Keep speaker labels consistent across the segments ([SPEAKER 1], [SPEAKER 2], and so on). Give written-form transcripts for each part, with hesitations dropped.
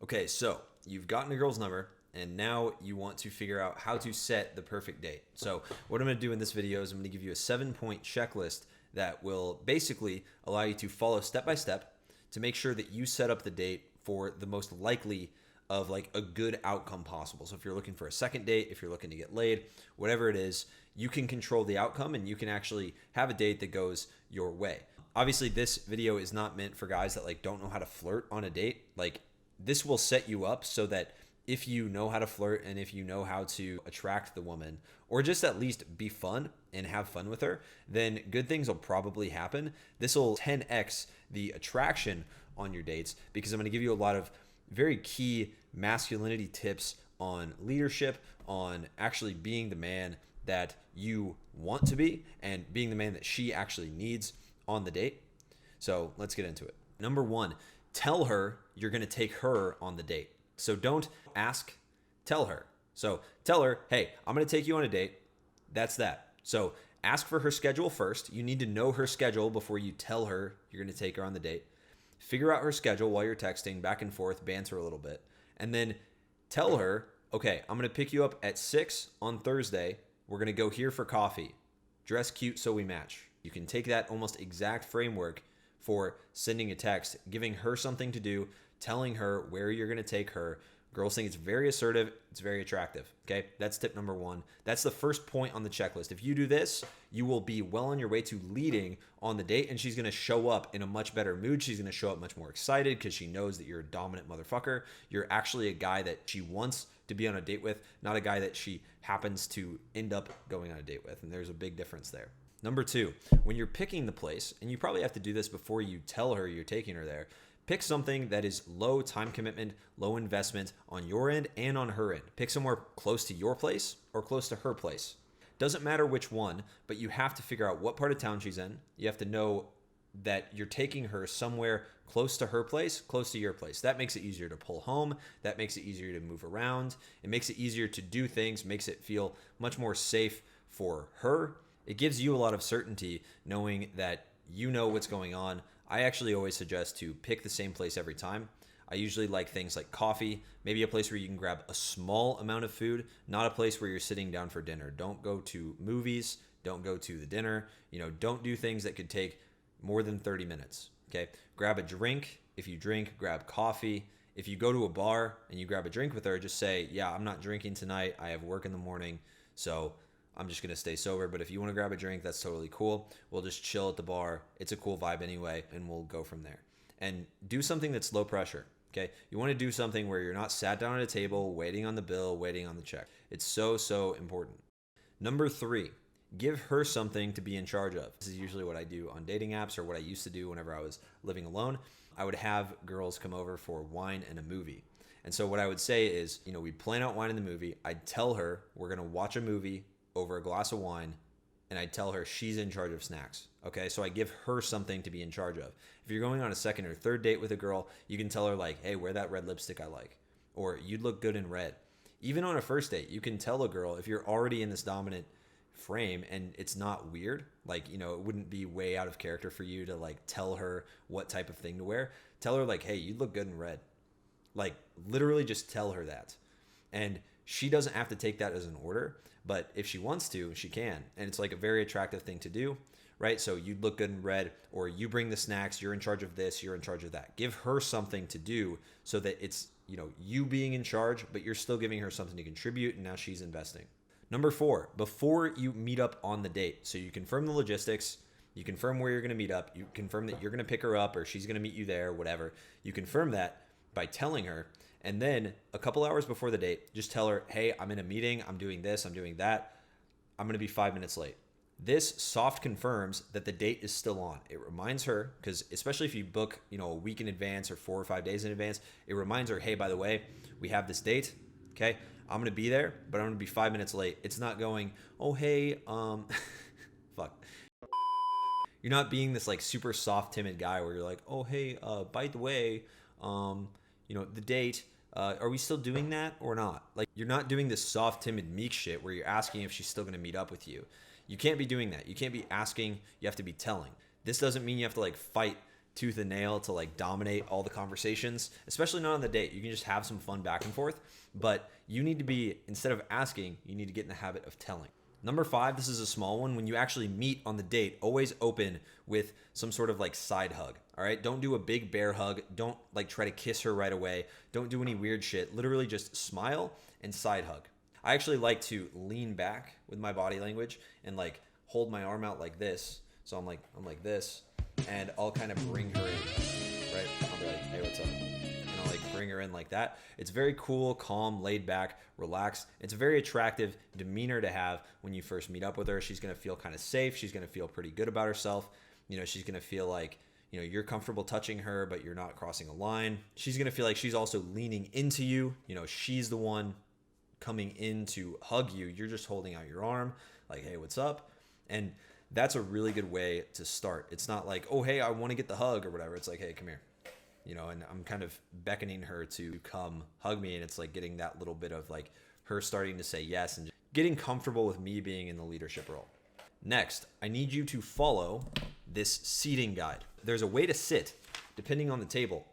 [SPEAKER 1] Okay, so you've gotten a girl's number and now you want to figure out how to set the perfect date. So what I'm going to do in this video is I'm going to give you a 7-point checklist that will basically allow you to follow step by step to make sure that you set up the date for the most likely of like a good outcome possible. So if you're looking for a second date, if you're looking to get laid, whatever it is, you can control the outcome and you can actually have a date that goes your way. Obviously, this video is not meant for guys that like don't know how to flirt on a date. Like, this will set you up so that if you know how to flirt and if you know how to attract the woman or just at least be fun and have fun with her, then good things will probably happen. This will 10x the attraction on your dates because I'm going to give you a lot of very key masculinity tips on leadership, on actually being the man that you want to be and being the man that she actually needs on the date. So let's get into it. Number one, tell her you're going to take her on the date. So don't ask, tell her. So tell her, hey, I'm going to take you on a date. That's that. So ask for her schedule first. You need to know her schedule before you tell her you're going to take her on the date. Figure out her schedule while you're texting back and forth, banter a little bit. And then tell her, okay, I'm going to pick you up at 6 on Thursday. We're going to go here for coffee. Dress cute so we match. You can take that almost exact framework for sending a text, giving her something to do, telling her where you're going to take her. Girls think it's very assertive. It's very attractive. Okay, that's tip number one. That's the first point on the checklist. If you do this, you will be well on your way to leading on the date, and she's going to show up in a much better mood. She's going to show up much more excited because she knows that you're a dominant motherfucker. You're actually a guy that she wants to be on a date with, not a guy that she happens to end up going on a date with. And there's a big difference there. Number two, when you're picking the place, and you probably have to do this before you tell her you're taking her there, pick something that is low time commitment, low investment on your end and on her end. Pick somewhere close to your place or close to her place. Doesn't matter which one, but you have to figure out what part of town she's in. You have to know that you're taking her somewhere close to her place, close to your place. That makes it easier to pull home. That makes it easier to move around. It makes it easier to do things, makes it feel much more safe for her. It gives you a lot of certainty knowing that you know what's going on. I actually always suggest to pick the same place every time. I usually like things like coffee, maybe a place where you can grab a small amount of food, not a place where you're sitting down for dinner. Don't go to movies, don't go to the dinner, don't do things that could take more than 30 minutes, okay? Grab a drink. If you drink, grab coffee. If you go to a bar and you grab a drink with her, just say, yeah, I'm not drinking tonight. I have work in the morning, so I'm just going to stay sober. But if you want to grab a drink, that's totally cool. We'll just chill at the bar. It's a cool vibe anyway, and we'll go from there. And do something that's low pressure, okay? You want to do something where you're not sat down at a table, waiting on the bill, waiting on the check. It's so, so important. Number three, give her something to be in charge of. This is usually what I do on dating apps or what I used to do whenever I was living alone. I would have girls come over for wine and a movie. And so what I would say is, we'd plan out wine in the movie. I'd tell her we're going to watch a movie over a glass of wine, and I tell her she's in charge of snacks. Okay, so I give her something to be in charge of. If you're going on a second or third date with a girl, you can tell her like, hey, wear that red lipstick I like, or you'd look good in red. Even on a first date, you can tell a girl if you're already in this dominant frame and it's not weird, like, it wouldn't be way out of character for you to like tell her what type of thing to wear. Tell her like, hey, you look good in red. Like, literally just tell her that. And she doesn't have to take that as an order, but if she wants to, she can. And it's like a very attractive thing to do, right? So you look good in red, or you bring the snacks, you're in charge of this, you're in charge of that. Give her something to do so that it's, you being in charge, but you're still giving her something to contribute, and now she's investing. Number four, before you meet up on the date, so you confirm the logistics, you confirm where you're going to meet up, you confirm that you're going to pick her up or she's going to meet you there, whatever. You confirm that by telling her. And then a couple hours before the date, just tell her, hey, I'm in a meeting, I'm doing this, I'm doing that. I'm going to be 5 minutes late. This soft confirms that the date is still on. It reminds her, because especially if you book, a week in advance or 4 or 5 days in advance, it reminds her, hey, by the way, we have this date, okay? I'm going to be there, but I'm going to be 5 minutes late. It's not going, oh, hey, fuck. You're not being this like super soft, timid guy where you're like, oh, hey, by the way, the date, are we still doing that or not? Like, you're not doing this soft, timid, meek shit where you're asking if she's still going to meet up with you. You can't be doing that. You can't be asking. You have to be telling. This doesn't mean you have to like fight tooth and nail to like dominate all the conversations, especially not on the date. You can just have some fun back and forth, but you need to be, instead of asking, you need to get in the habit of telling. Number 5, this is a small one. When you actually meet on the date, always open with some sort of like side hug. All right. Don't do a big bear hug. Don't like try to kiss her right away. Don't do any weird shit. Literally just smile and side hug. I actually like to lean back with my body language and like hold my arm out like this. So I'm like this, and I'll kind of bring her in, right? I'll be like, hey, what's up? And I'll like bring her in like that. It's very cool, calm, laid back, relaxed. It's a very attractive demeanor to have when you first meet up with her. She's going to feel kind of safe. She's going to feel pretty good about herself. You know, she's going to feel like, you know, you're comfortable touching her, but you're not crossing a line. She's going to feel like she's also leaning into you. You know, she's the one coming in to hug you. You're just holding out your arm like, hey, what's up? And that's a really good way to start. It's not like, oh, hey, I want to get the hug or whatever. It's like, hey, come here. You know, and I'm kind of beckoning her to come hug me. And it's like getting that little bit of like her starting to say yes and getting comfortable with me being in the leadership role. Next, I need you to follow this seating guide. There's a way to sit depending on the table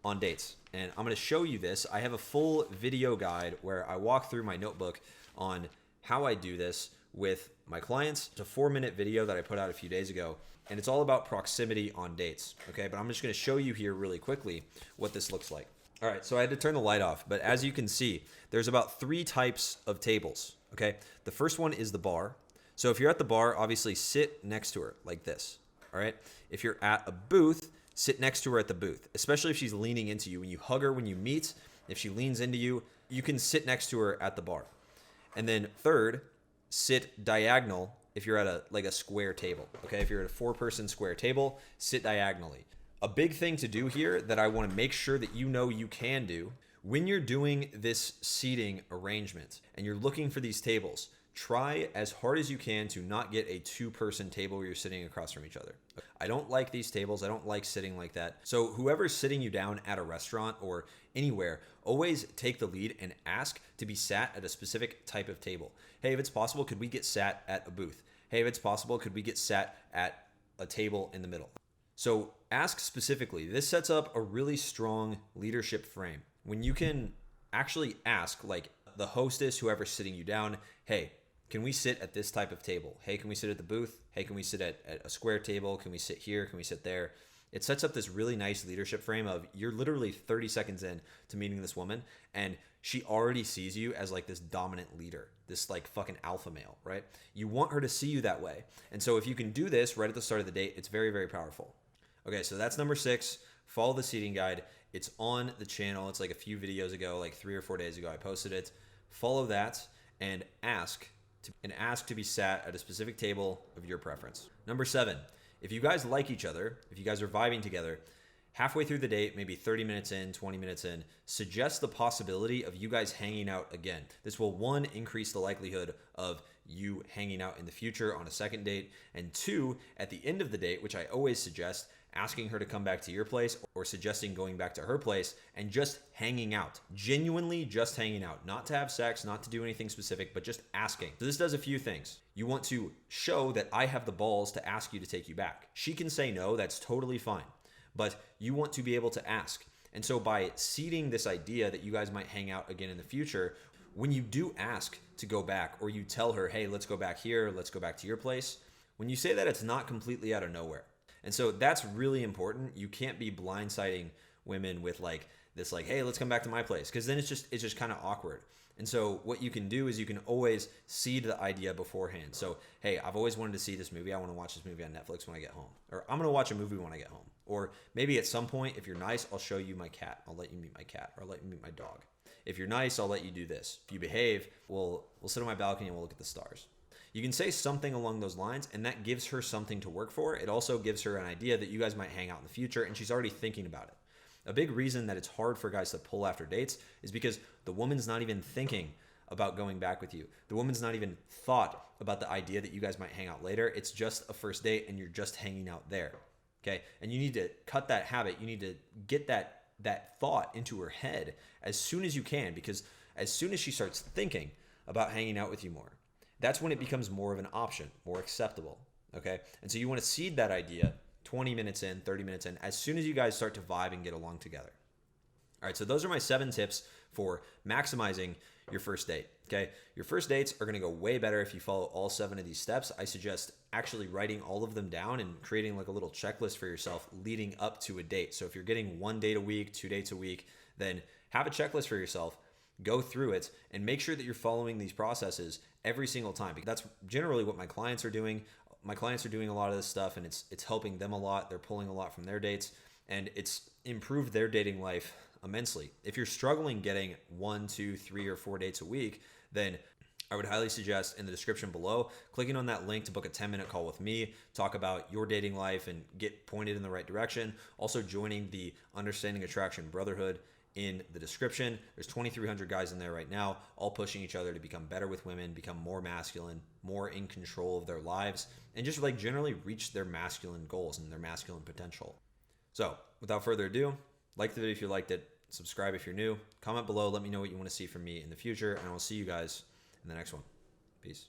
[SPEAKER 1] on dates. And I'm going to show you this. I have a full video guide where I walk through my notebook on how I do this with my clients. It's a 4-minute video that I put out a few days ago, and it's all about proximity on dates. Okay, but I'm just going to show you here really quickly what this looks like. All right, so I had to turn the light off, but as you can see, there's about 3 types of tables. Okay, the first one is the bar. So if you're at the bar, obviously sit next to her like this. All right, if you're at a booth, sit next to her at the booth, especially if she's leaning into you. When you hug her, when you meet, if she leans into you, you can sit next to her at the bar. And then third, sit diagonal if you're at a square table. Okay, if you're at a 4-person square table, sit diagonally. A big thing to do here that I want to make sure that you know you can do when you're doing this seating arrangement and you're looking for these tables, try as hard as you can to not get a 2-person table where you're sitting across from each other. I don't like these tables. I don't like sitting like that. So whoever's sitting you down at a restaurant or anywhere, always take the lead and ask to be sat at a specific type of table. Hey, if it's possible, could we get sat at a booth? Hey, if it's possible, could we get sat at a table in the middle? So ask specifically. This sets up a really strong leadership frame. When you can actually ask, like the hostess, whoever's sitting you down, hey, can we sit at this type of table? Hey, can we sit at the booth? Hey, can we sit at a square table? Can we sit here? Can we sit there? It sets up this really nice leadership frame of you're literally 30 seconds in to meeting this woman and she already sees you as like this dominant leader, this like fucking alpha male, right? You want her to see you that way. And so if you can do this right at the start of the date, it's very, very powerful. Okay, so that's number 6. Follow the seating guide. It's on the channel. It's like a few videos ago, like 3 or 4 days ago, I posted it. Follow that and ask to be sat at a specific table of your preference. Number 7, if you guys like each other, if you guys are vibing together, halfway through the date, maybe 30 minutes in, 20 minutes in, suggest the possibility of you guys hanging out again. This will, 1, increase the likelihood of you hanging out in the future on a second date, and 2, at the end of the date, which I always suggest, asking her to come back to your place or suggesting going back to her place and just hanging out. Genuinely just hanging out. Not to have sex, not to do anything specific, but just asking. So this does a few things. You want to show that I have the balls to ask you to take you back. She can say no, that's totally fine. But you want to be able to ask. And so by seeding this idea that you guys might hang out again in the future, when you do ask to go back or you tell her, hey, let's go back here, let's go back to your place, when you say that, it's not completely out of nowhere. And so that's really important. You can't be blindsiding women with like this, like, hey, let's come back to my place, because then it's just kind of awkward. And so what you can do is you can always seed the idea beforehand. So, hey, I've always wanted to see this movie. I want to watch this movie on Netflix when I get home. Or I'm going to watch a movie when I get home. Or maybe at some point, if you're nice, I'll show you my cat. I'll let you meet my cat, or I'll let you meet my dog. If you're nice, I'll let you do this. If you behave, we'll sit on my balcony and we'll look at the stars. You can say something along those lines, and that gives her something to work for. It also gives her an idea that you guys might hang out in the future, and she's already thinking about it. A big reason that it's hard for guys to pull after dates is because the woman's not even thinking about going back with you. The woman's not even thought about the idea that you guys might hang out later. It's just a first date, and you're just hanging out there. Okay? And you need to cut that habit. You need to get that thought into her head as soon as you can, because as soon as she starts thinking about hanging out with you more, that's when it becomes more of an option, more acceptable, okay? And so you want to seed that idea 20 minutes in, 30 minutes in, as soon as you guys start to vibe and get along together. All right, so those are my 7 tips for maximizing your first date. Okay, your first dates are going to go way better if you follow all 7 of these steps. I suggest actually writing all of them down and creating like a little checklist for yourself leading up to a date. So if you're getting 1 date a week, 2 dates a week, then have a checklist for yourself, go through it, and make sure that you're following these processes every single time, because that's generally what my clients are doing. My clients are doing a lot of this stuff, and it's helping them a lot. They're pulling a lot from their dates, and it's improved their dating life immensely. If you're struggling getting 1, 2, 3, or 4 dates a week, then I would highly suggest in the description below, clicking on that link to book a 10-minute call with me, talk about your dating life and get pointed in the right direction. Also joining the Understanding Attraction Brotherhood in the description. There's 2,300 guys in there right now, all pushing each other to become better with women, become more masculine, more in control of their lives, and just like generally reach their masculine goals and their masculine potential. So without further ado, like the video if you liked it, subscribe if you're new, comment below, let me know what you want to see from me in the future, and I will see you guys in the next one. Peace.